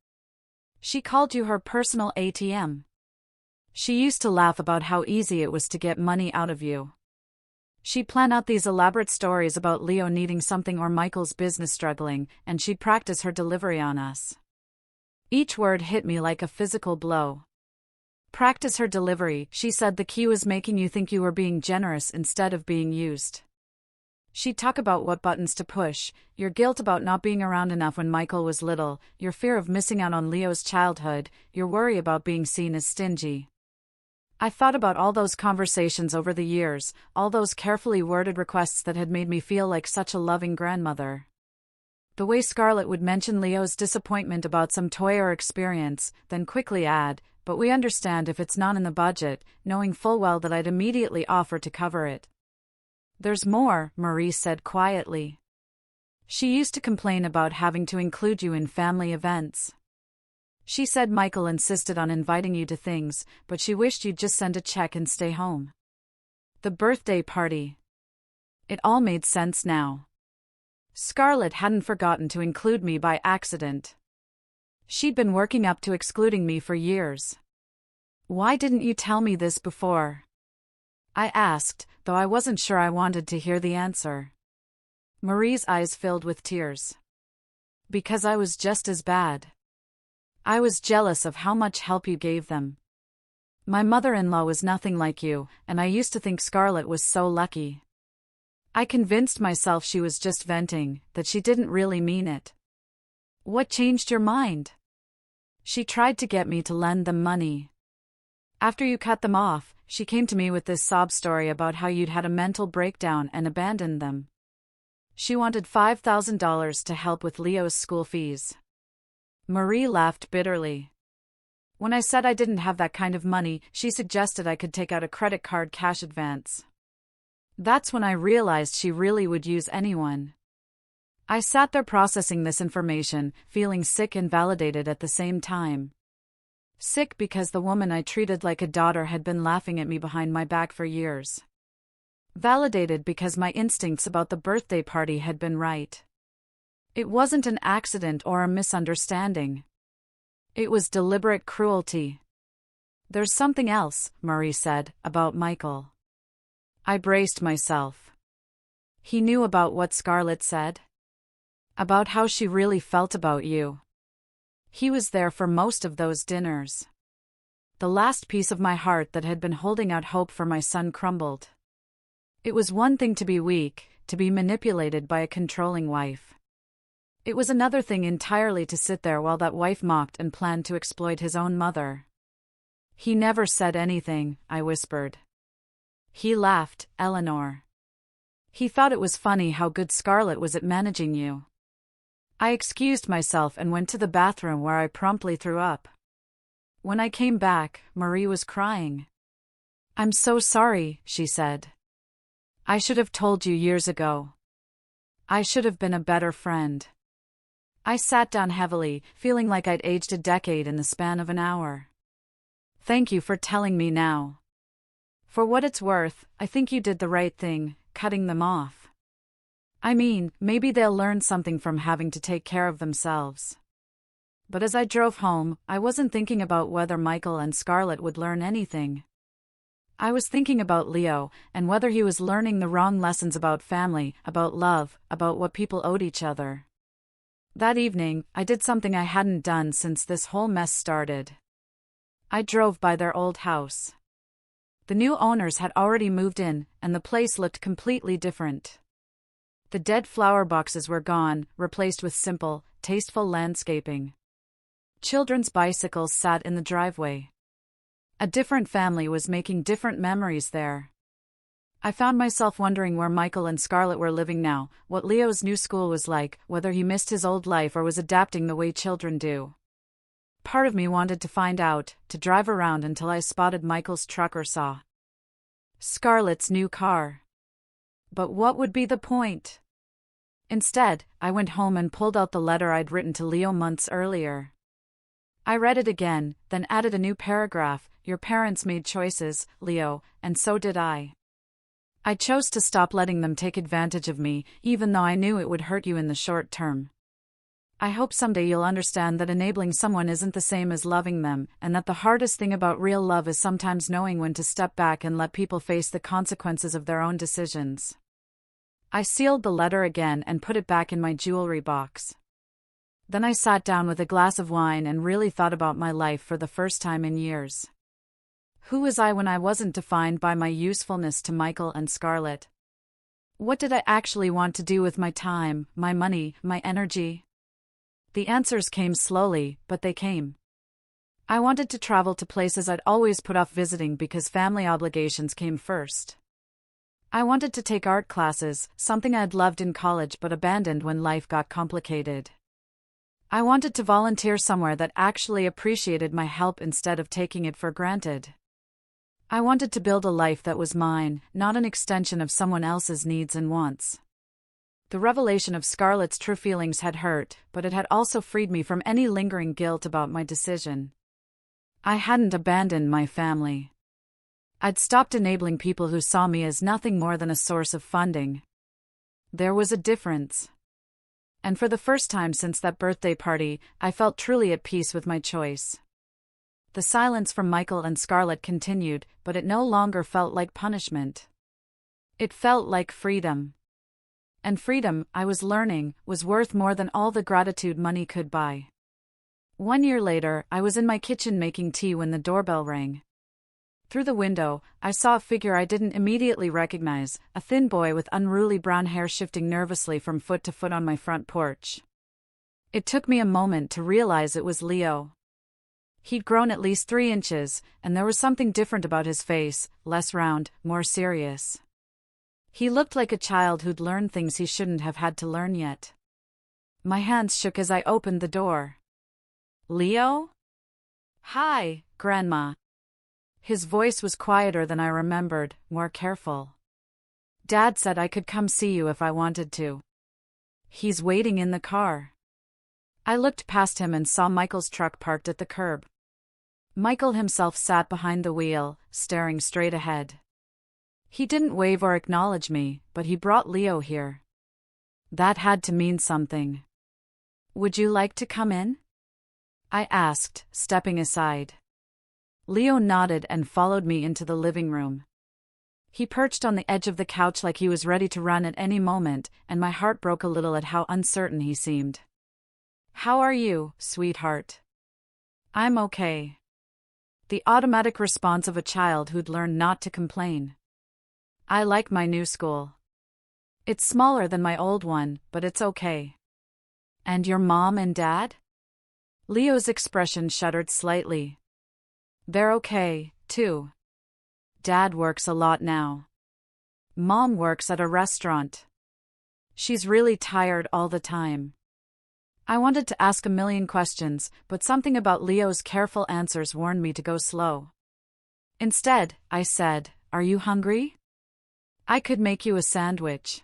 She called you her personal ATM. She used to laugh about how easy it was to get money out of you. She'd plan out these elaborate stories about Leo needing something or Michael's business struggling, and she'd practice her delivery on us. Each word hit me like a physical blow. Practice her delivery, she said. The key was making you think you were being generous instead of being used. She'd talk about what buttons to push, your guilt about not being around enough when Michael was little, your fear of missing out on Leo's childhood, your worry about being seen as stingy. I thought about all those conversations over the years, all those carefully worded requests that had made me feel like such a loving grandmother. The way Scarlett would mention Leo's disappointment about some toy or experience, then quickly add, "But we understand if it's not in the budget," knowing full well that I'd immediately offer to cover it. "There's more," Marie said quietly. "She used to complain about having to include you in family events. She said Michael insisted on inviting you to things, but she wished you'd just send a check and stay home. The birthday party." It all made sense now. Scarlett hadn't forgotten to include me by accident. She'd been working up to excluding me for years. "Why didn't you tell me this before?" I asked, though I wasn't sure I wanted to hear the answer. Marie's eyes filled with tears. "Because I was just as bad. I was jealous of how much help you gave them. My mother-in-law was nothing like you, and I used to think Scarlett was so lucky. I convinced myself she was just venting, that she didn't really mean it." "What changed your mind?" "She tried to get me to lend them money. After you cut them off, she came to me with this sob story about how you'd had a mental breakdown and abandoned them. She wanted $5,000 to help with Leo's school fees." Marie laughed bitterly. "When I said I didn't have that kind of money, she suggested I could take out a credit card cash advance. That's when I realized she really would use anyone." I sat there processing this information, feeling sick and validated at the same time. Sick because the woman I treated like a daughter had been laughing at me behind my back for years. Validated because my instincts about the birthday party had been right. It wasn't an accident or a misunderstanding. It was deliberate cruelty. "There's something else," Marie said, "about Michael." I braced myself. He knew about what Scarlett said? About how she really felt about you. He was there for most of those dinners. The last piece of my heart that had been holding out hope for my son crumbled. It was one thing to be weak, to be manipulated by a controlling wife. It was another thing entirely to sit there while that wife mocked and planned to exploit his own mother. "He never said anything," I whispered. He laughed, "Eleanor. He thought it was funny how good Scarlett was at managing you." I excused myself and went to the bathroom where I promptly threw up. When I came back, Marie was crying. "I'm so sorry," she said. "I should have told you years ago. I should have been a better friend." I sat down heavily, feeling like I'd aged a decade in the span of an hour. "Thank you for telling me now. For what it's worth, I think you did the right thing, cutting them off. I mean, maybe they'll learn something from having to take care of themselves." But as I drove home, I wasn't thinking about whether Michael and Scarlett would learn anything. I was thinking about Leo, and whether he was learning the wrong lessons about family, about love, about what people owed each other. That evening, I did something I hadn't done since this whole mess started. I drove by their old house. The new owners had already moved in, and the place looked completely different. The dead flower boxes were gone, replaced with simple, tasteful landscaping. Children's bicycles sat in the driveway. A different family was making different memories there. I found myself wondering where Michael and Scarlett were living now, what Leo's new school was like, whether he missed his old life or was adapting the way children do. Part of me wanted to find out, to drive around until I spotted Michael's truck or saw Scarlett's new car. But what would be the point? Instead, I went home and pulled out the letter I'd written to Leo months earlier. I read it again, then added a new paragraph. Your parents made choices, Leo, and so did I. I chose to stop letting them take advantage of me, even though I knew it would hurt you in the short term. I hope someday you'll understand that enabling someone isn't the same as loving them, and that the hardest thing about real love is sometimes knowing when to step back and let people face the consequences of their own decisions. I sealed the letter again and put it back in my jewelry box. Then I sat down with a glass of wine and really thought about my life for the first time in years. Who was I when I wasn't defined by my usefulness to Michael and Scarlett? What did I actually want to do with my time, my money, my energy? The answers came slowly, but they came. I wanted to travel to places I'd always put off visiting because family obligations came first. I wanted to take art classes, something I'd loved in college but abandoned when life got complicated. I wanted to volunteer somewhere that actually appreciated my help instead of taking it for granted. I wanted to build a life that was mine, not an extension of someone else's needs and wants. The revelation of Scarlett's true feelings had hurt, but it had also freed me from any lingering guilt about my decision. I hadn't abandoned my family. I'd stopped enabling people who saw me as nothing more than a source of funding. There was a difference. And for the first time since that birthday party, I felt truly at peace with my choice. The silence from Michael and Scarlett continued, but it no longer felt like punishment. It felt like freedom. And freedom, I was learning, was worth more than all the gratitude money could buy. 1 year later, I was in my kitchen making tea when the doorbell rang. Through the window, I saw a figure I didn't immediately recognize, a thin boy with unruly brown hair shifting nervously from foot to foot on my front porch. It took me a moment to realize it was Leo. He'd grown at least 3 inches, and there was something different about his face, less round, more serious. He looked like a child who'd learned things he shouldn't have had to learn yet. My hands shook as I opened the door. Leo? Hi, Grandma. His voice was quieter than I remembered, more careful. Dad said I could come see you if I wanted to. He's waiting in the car. I looked past him and saw Michael's truck parked at the curb. Michael himself sat behind the wheel, staring straight ahead. He didn't wave or acknowledge me, but he brought Leo here. That had to mean something. Would you like to come in? I asked, stepping aside. Leo nodded and followed me into the living room. He perched on the edge of the couch like he was ready to run at any moment, and my heart broke a little at how uncertain he seemed. How are you, sweetheart? I'm okay. The automatic response of a child who'd learned not to complain. I like my new school. It's smaller than my old one, but it's okay. And your mom and dad? Leo's expression shuddered slightly. They're okay, too. Dad works a lot now. Mom works at a restaurant. She's really tired all the time. I wanted to ask a million questions, but something about Leo's careful answers warned me to go slow. Instead, I said, Are you hungry? I could make you a sandwich.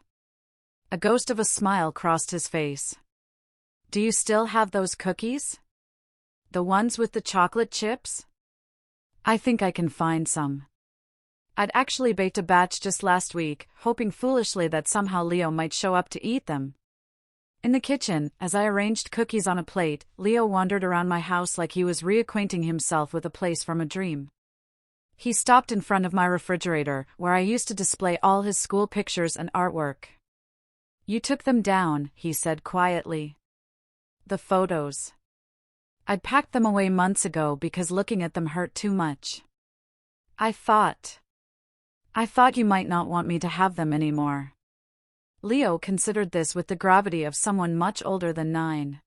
A ghost of a smile crossed his face. Do you still have those cookies? The ones with the chocolate chips? I think I can find some. I'd actually baked a batch just last week, hoping foolishly that somehow Leo might show up to eat them. In the kitchen, as I arranged cookies on a plate, Leo wandered around my house like he was reacquainting himself with a place from a dream. He stopped in front of my refrigerator, where I used to display all his school pictures and artwork. You took them down, he said quietly. The photos. I'd packed them away months ago because looking at them hurt too much. I thought you might not want me to have them anymore. Leo considered this with the gravity of someone much older than 9.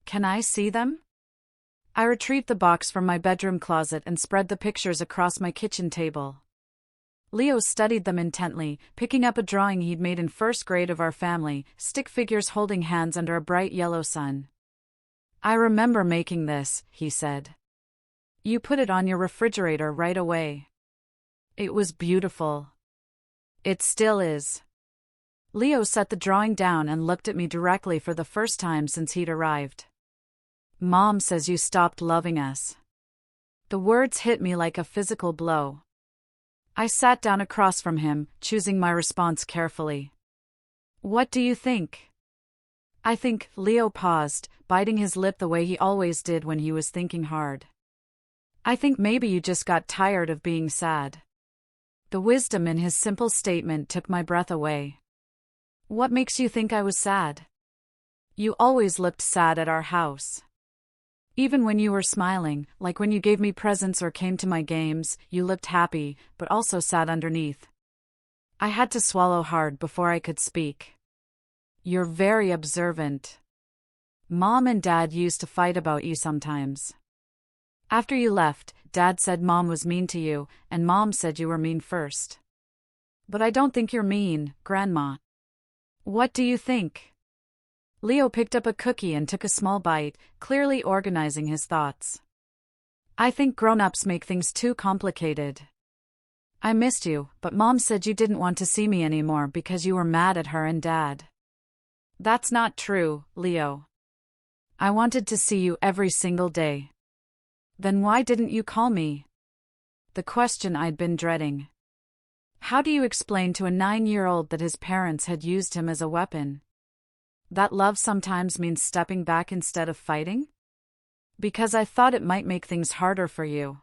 Can I see them? I retrieved the box from my bedroom closet and spread the pictures across my kitchen table. Leo studied them intently, picking up a drawing he'd made in first grade of our family, stick figures holding hands under a bright yellow sun. I remember making this, he said. You put it on your refrigerator right away. It was beautiful. It still is. Leo set the drawing down and looked at me directly for the first time since he'd arrived. Mom says you stopped loving us. The words hit me like a physical blow. I sat down across from him, choosing my response carefully. What do you think? I think, Leo paused, biting his lip the way he always did when he was thinking hard. I think maybe you just got tired of being sad. The wisdom in his simple statement took my breath away. What makes you think I was sad? You always looked sad at our house. Even when you were smiling, like when you gave me presents or came to my games, you looked happy, but also sad underneath. I had to swallow hard before I could speak. You're very observant. Mom and Dad used to fight about you sometimes. After you left, Dad said Mom was mean to you, and Mom said you were mean first. But I don't think you're mean, Grandma. What do you think? Leo picked up a cookie and took a small bite, clearly organizing his thoughts. I think grown-ups make things too complicated. I missed you, but Mom said you didn't want to see me anymore because you were mad at her and Dad. That's not true, Leo. I wanted to see you every single day. Then why didn't you call me? The question I'd been dreading. How do you explain to a 9-year-old that his parents had used him as a weapon? That love sometimes means stepping back instead of fighting? Because I thought it might make things harder for you.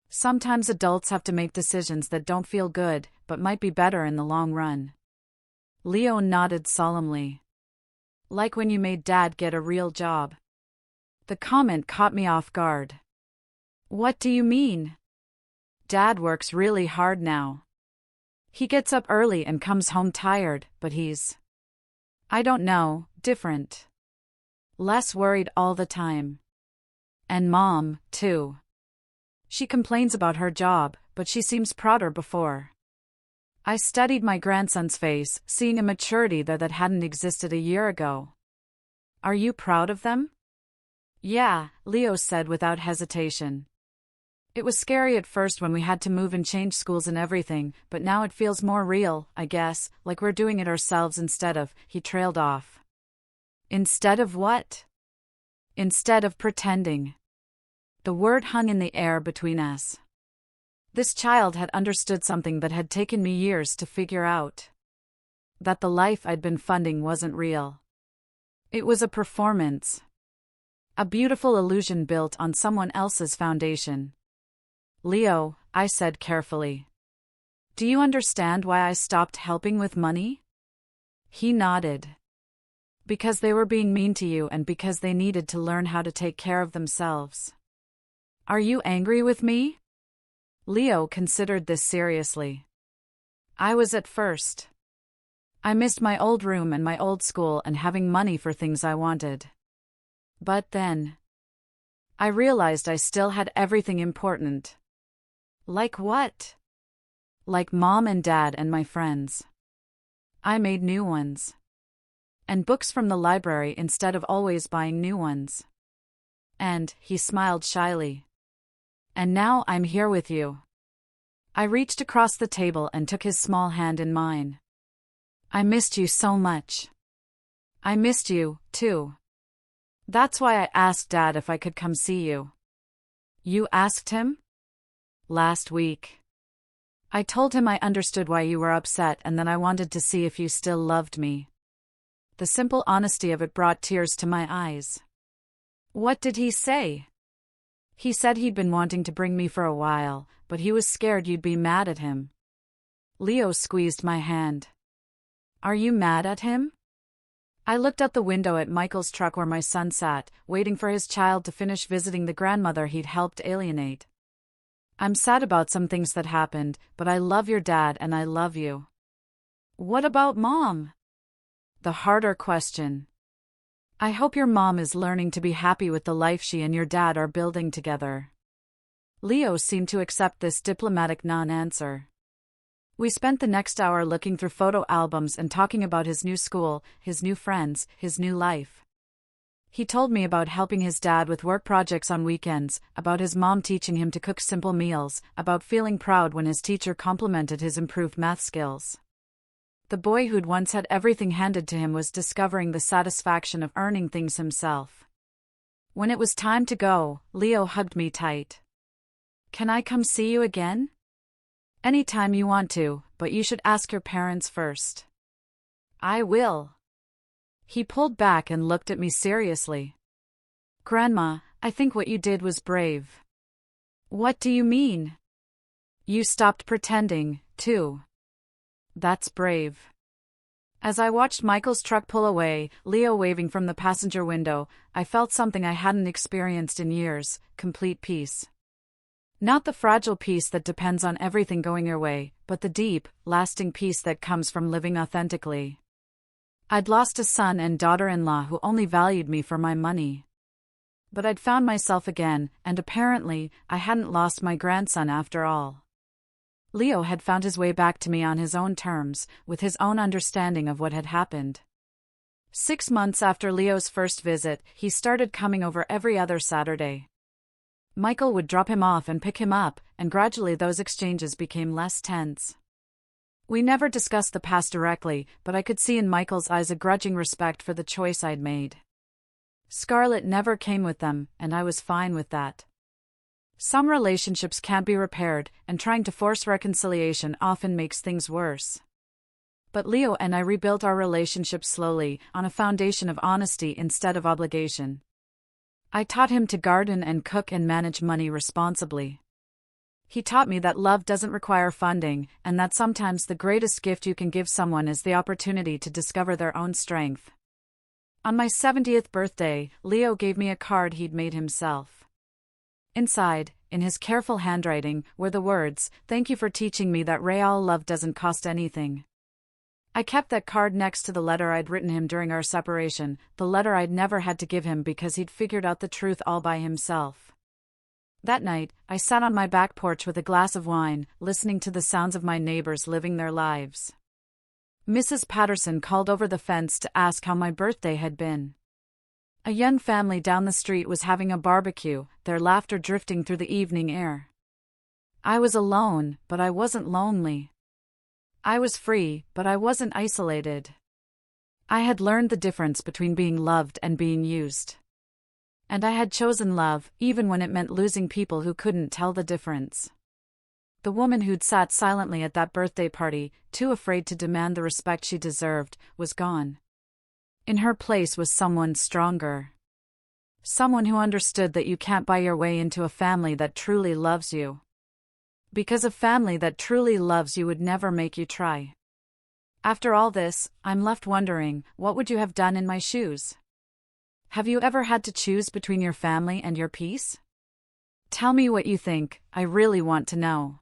Sometimes adults have to make decisions that don't feel good, but might be better in the long run. Leo nodded solemnly. Like when you made Dad get a real job. The comment caught me off guard. What do you mean? Dad works really hard now. He gets up early and comes home tired, but he's, I don't know, different. Less worried all the time. And Mom, too. She complains about her job, but she seems prouder before. I studied my grandson's face, seeing a maturity there that hadn't existed a year ago. Are you proud of them? Yeah, Leo said without hesitation. It was scary at first when we had to move and change schools and everything, but now it feels more real, I guess, like we're doing it ourselves instead of, he trailed off. Instead of what? Instead of pretending. The word hung in the air between us. This child had understood something that had taken me years to figure out. That the life I'd been funding wasn't real. It was a performance. A beautiful illusion built on someone else's foundation. Leo, I said carefully. Do you understand why I stopped helping with money? He nodded. Because they were being mean to you and because they needed to learn how to take care of themselves. Are you angry with me? Leo considered this seriously. I was at first. I missed my old room and my old school and having money for things I wanted. But then, I realized I still had everything important. Like what? Like Mom and Dad and my friends. I made new ones. And books from the library instead of always buying new ones. And, he smiled shyly. And now I'm here with you. I reached across the table and took his small hand in mine. I missed you so much. I missed you, too. That's why I asked Dad if I could come see you. You asked him? Last week. I told him I understood why you were upset and that I wanted to see if you still loved me. The simple honesty of it brought tears to my eyes. What did he say? He said he'd been wanting to bring me for a while, but he was scared you'd be mad at him. Leo squeezed my hand. Are you mad at him? I looked out the window at Michael's truck where my son sat, waiting for his child to finish visiting the grandmother he'd helped alienate. I'm sad about some things that happened, but I love your dad and I love you. What about Mom? The harder question. I hope your mom is learning to be happy with the life she and your dad are building together. Leo seemed to accept this diplomatic non-answer. We spent the next hour looking through photo albums and talking about his new school, his new friends, his new life. He told me about helping his dad with work projects on weekends, about his mom teaching him to cook simple meals, about feeling proud when his teacher complimented his improved math skills. The boy who'd once had everything handed to him was discovering the satisfaction of earning things himself. When it was time to go, Leo hugged me tight. "Can I come see you again?" "Anytime you want to, but you should ask your parents first." "I will." He pulled back and looked at me seriously. "Grandma, I think what you did was brave." "What do you mean?" "You stopped pretending, too. That's brave." As I watched Michael's truck pull away, Leo waving from the passenger window, I felt something I hadn't experienced in years: complete peace. Not the fragile peace that depends on everything going your way, but the deep, lasting peace that comes from living authentically. I'd lost a son and daughter-in-law who only valued me for my money. But I'd found myself again, and apparently, I hadn't lost my grandson after all. Leo had found his way back to me on his own terms, with his own understanding of what had happened. 6 months after Leo's first visit, he started coming over every other Saturday. Michael would drop him off and pick him up, and gradually those exchanges became less tense. We never discussed the past directly, but I could see in Michael's eyes a grudging respect for the choice I'd made. Scarlet never came with them, and I was fine with that. Some relationships can't be repaired, and trying to force reconciliation often makes things worse. But Leo and I rebuilt our relationship slowly, on a foundation of honesty instead of obligation. I taught him to garden and cook and manage money responsibly. He taught me that love doesn't require funding, and that sometimes the greatest gift you can give someone is the opportunity to discover their own strength. On my 70th birthday, Leo gave me a card he'd made himself. Inside, in his careful handwriting, were the words, "Thank you for teaching me that real love doesn't cost anything." I kept that card next to the letter I'd written him during our separation, the letter I'd never had to give him because he'd figured out the truth all by himself. That night, I sat on my back porch with a glass of wine, listening to the sounds of my neighbors living their lives. Mrs. Patterson called over the fence to ask how my birthday had been. A young family down the street was having a barbecue, their laughter drifting through the evening air. I was alone, but I wasn't lonely. I was free, but I wasn't isolated. I had learned the difference between being loved and being used. And I had chosen love, even when it meant losing people who couldn't tell the difference. The woman who'd sat silently at that birthday party, too afraid to demand the respect she deserved, was gone. In her place was someone stronger. Someone who understood that you can't buy your way into a family that truly loves you. Because a family that truly loves you would never make you try. After all this, I'm left wondering, what would you have done in my shoes? Have you ever had to choose between your family and your peace? Tell me what you think, I really want to know.